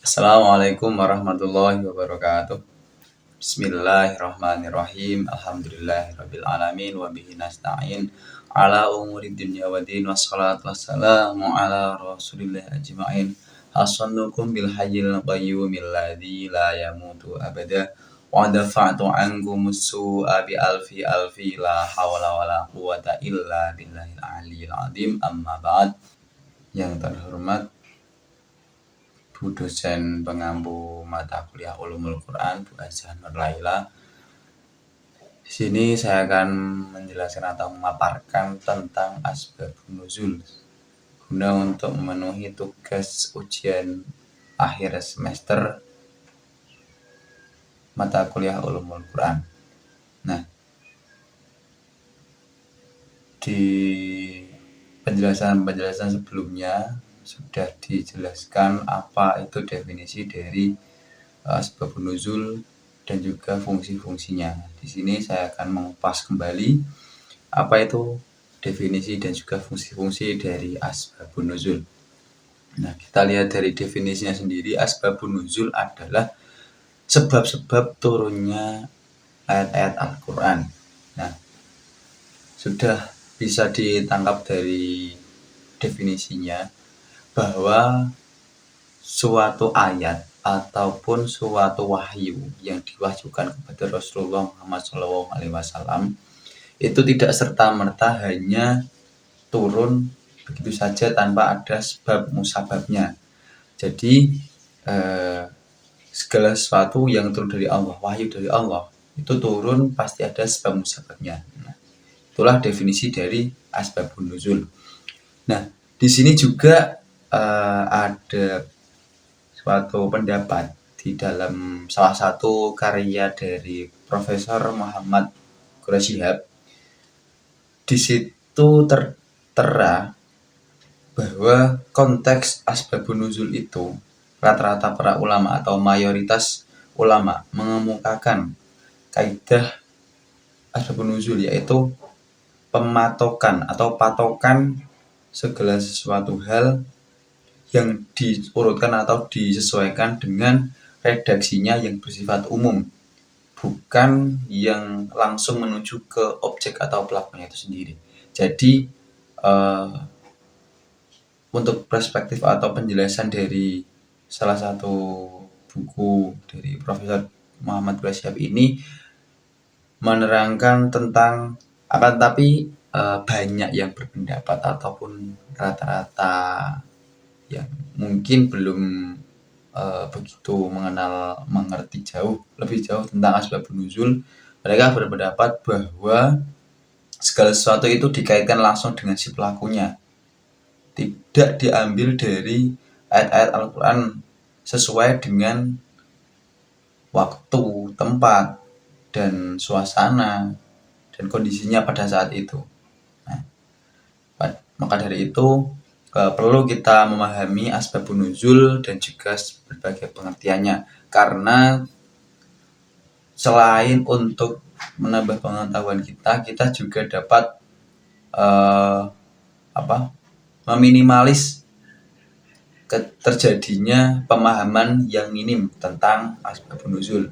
Assalamualaikum warahmatullahi wabarakatuh. Bismillahirrahmanirrahim. Alhamdulillahirabbil alamin wa bihi nasta'in ala umuri dunya waddin wassalatu wassalamu ala Rasulillah ajmain. Hasanukum bil hayyil qayyumil ladzi la yamutu abada wa dafa'tu ankum su'a bi alfi alfi la hawla wala quwwata illa billahil aliyyil azim. Amma ba'd. Yang terhormat Bu dosen pengampu mata kuliah Ulumul Quran, Bu Azhar Nur Laila. Di sini saya akan menjelaskan atau memaparkan tentang asbabun nuzul guna untuk memenuhi tugas ujian akhir semester mata kuliah Ulumul Quran. Nah, di penjelasan sebelumnya sudah dijelaskan apa itu definisi dari asbabun nuzul dan juga fungsi-fungsinya. Di sini saya akan mengupas kembali apa itu definisi dan juga fungsi-fungsi dari asbabun nuzul. Nah, kita lihat dari definisinya sendiri, asbabun nuzul adalah sebab-sebab turunnya ayat-ayat Al-Quran. Nah, sudah bisa ditangkap dari definisinya bahwa suatu ayat ataupun suatu wahyu yang diwahyukan kepada Rasulullah Muhammad SAW itu tidak serta-merta hanya turun begitu saja tanpa ada sebab musababnya. Jadi segala sesuatu yang turun dari Allah, wahyu dari Allah, itu turun pasti ada sebab musababnya. Nah, itulah definisi dari asbabun nuzul. Nah, di sini juga ada suatu pendapat di dalam salah satu karya dari Profesor Muhammad Quraisyihab. Di situ tertera bahwa konteks asbabun nuzul itu rata-rata para ulama atau mayoritas ulama mengemukakan kaidah asbabun nuzul, yaitu pematokan atau patokan segala sesuatu hal yang diurutkan atau disesuaikan dengan redaksinya yang bersifat umum, bukan yang langsung menuju ke objek atau pelakunya itu sendiri. Jadi untuk perspektif atau penjelasan dari salah satu buku dari Profesor Muhammad Quraisyihab ini menerangkan tentang akan tapi banyak yang berpendapat ataupun rata-rata yang mungkin belum begitu mengerti lebih jauh tentang asbabun nuzul. Mereka berpendapat bahwa segala sesuatu itu dikaitkan langsung dengan si pelakunya, tidak diambil dari ayat-ayat Al-Quran sesuai dengan waktu, tempat, dan suasana dan kondisinya pada saat itu. Nah, maka dari itu perlu kita memahami asbabun nuzul dan juga berbagai pengertiannya, karena selain untuk menambah pengetahuan kita juga dapat meminimalis terjadinya pemahaman yang minim tentang asbabun nuzul.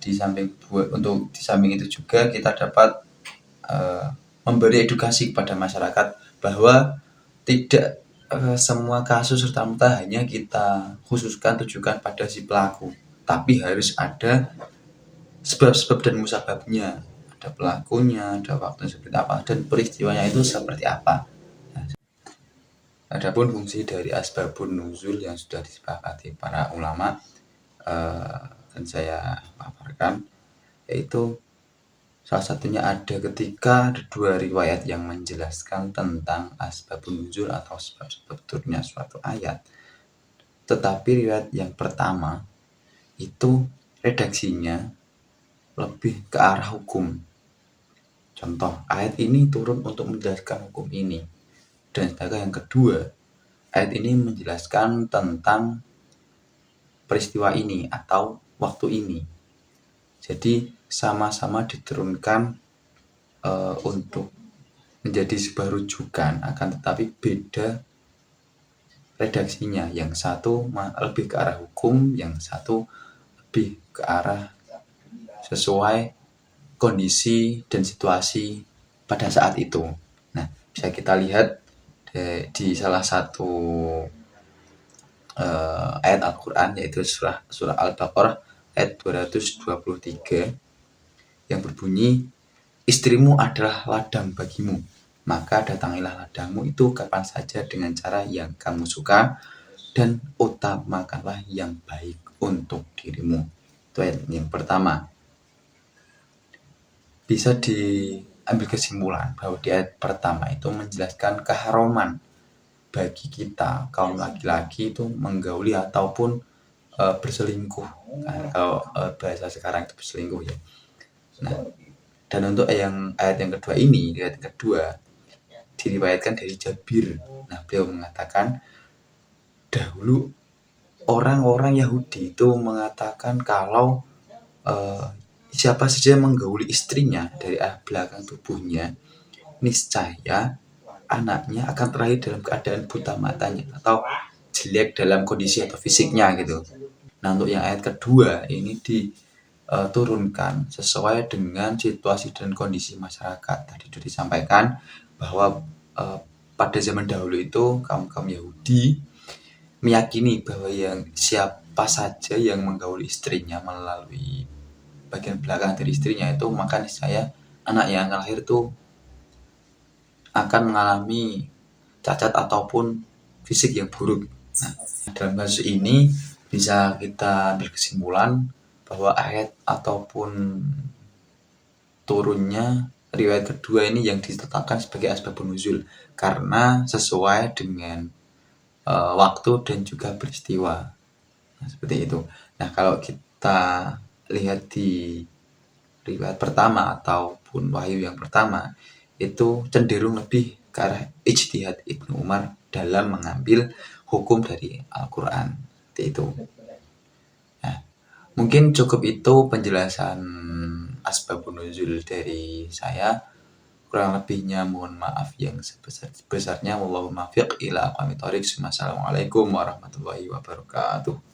Di samping itu juga kita dapat memberi edukasi kepada masyarakat bahwa tidak semua kasus serta-merta hanya kita tujukan pada si pelaku, tapi harus ada sebab-sebab dan musababnya, ada pelakunya, ada waktu seperti apa, dan peristiwanya itu seperti apa. Adapun fungsi dari asbabun nuzul yang sudah disepakati para ulama dan saya paparkan, yaitu salah satunya ada ketika ada dua riwayat yang menjelaskan tentang asbabun nuzul atau sebab-sebab turunnya suatu ayat. Tetapi riwayat yang pertama itu redaksinya lebih ke arah hukum. Contoh, ayat ini turun untuk menjelaskan hukum ini. Dan sedangkan yang kedua, ayat ini menjelaskan tentang peristiwa ini atau waktu ini. Jadi sama-sama diturunkan untuk menjadi sebuah rujukan, akan tetapi beda redaksinya. Yang satu lebih ke arah hukum, yang satu lebih ke arah sesuai kondisi dan situasi pada saat itu. Nah, bisa kita lihat di salah satu ayat Al-Quran, yaitu surah Al-Baqarah ayat 223 yang berbunyi, istrimu adalah ladang bagimu, maka datangilah ladangmu itu kapan saja dengan cara yang kamu suka, dan utamakanlah yang baik untuk dirimu. Itu ayat yang pertama. Bisa diambil kesimpulan bahwa di ayat pertama itu menjelaskan keharuman bagi kita kaum laki-laki itu menggauli ataupun berselingkuh. Nah, kalau bahasa sekarang itu berselingkuh ya. Nah, dan untuk ayat yang kedua ini, ayat yang kedua diriwayatkan dari Jabir. Nah, beliau mengatakan dahulu orang-orang Yahudi itu mengatakan kalau siapa saja yang menggauli istrinya dari belakang tubuhnya, niscaya anaknya akan terlahir dalam keadaan buta matanya atau jelek dalam kondisi atau fisiknya gitu. Nah, untuk yang ayat kedua ini diturunkan sesuai dengan situasi dan kondisi masyarakat. Tadi sudah disampaikan bahwa pada zaman dahulu itu kaum Yahudi meyakini bahwa yang siapa saja yang menggauli istrinya melalui bagian belakang dari istrinya itu, maka niscaya anak yang akan lahir itu akan mengalami cacat ataupun fisik yang buruk. Nah, dalam kasus ini bisa kita ambil kesimpulan bahwa ayat ataupun turunnya riwayat kedua ini yang ditetapkan sebagai asbabun nuzul karena sesuai dengan waktu dan juga peristiwa. Nah, seperti itu. Nah, kalau kita lihat di riwayat pertama ataupun wahyu yang pertama, itu cenderung lebih ke arah ijtihad Ibnu Umar dalam mengambil hukum dari Al-Quran. Seperti itu. Nah, mungkin cukup itu penjelasan asbabun nuzul dari saya. Kurang lebihnya mohon maaf yang sebesar-besarnya. Wallahu muwaffiq ila aqwamit thoriq. Wassalamualaikum warahmatullahi wabarakatuh.